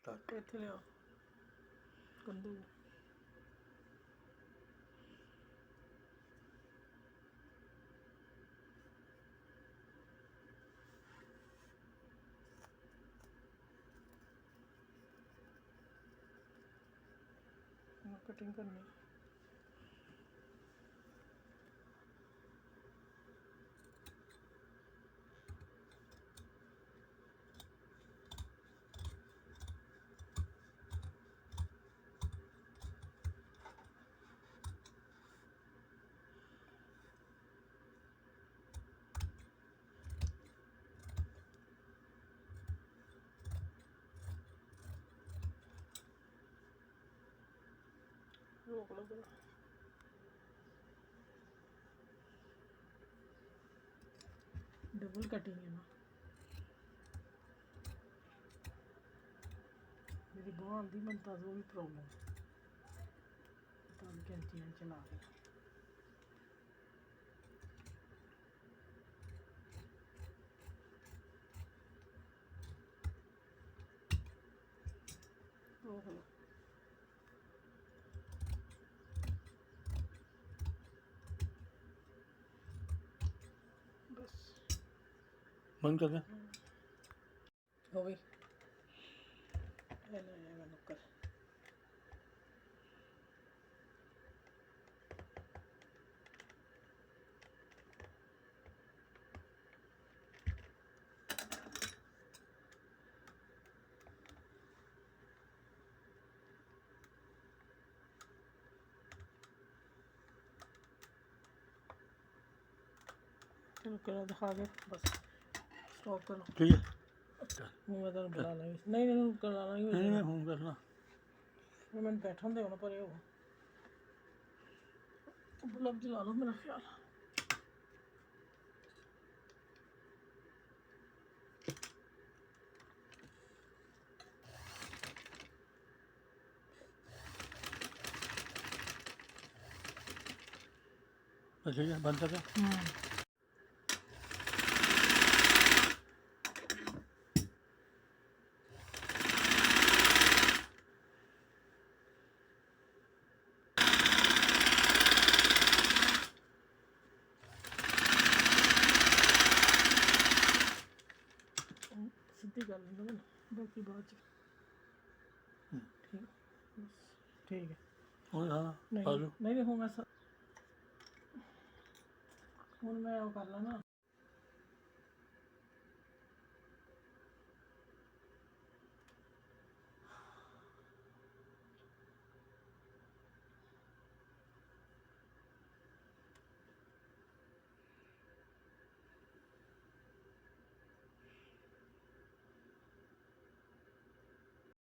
ਇੱਥੇ ਲਿਆ ਕੰਦੂ कटिंग करनी रोक लो जरा डबल कटिंग है ना मेरी बांह आती बनता तो भी प्रॉब्लम तब कैंचियां चला रही रोक लो बंद कर दे हो गई ले जाएगा नुक्कर चलो करो दिखा दो बस स्टॉप करो ठीक है मैं तो बुला लेंगे नहीं करा लेंगे नहीं मैं फोन करना मैं बैठा दे पर हो बल्ब जला लो मेरा ख्याल ठीक है बंद कर दे सीधी कर लेंगे ना बाकी बाद ठीक है और हाँ नहीं आलू नहीं हूँ मैं हूँ मैं वो कर ला ना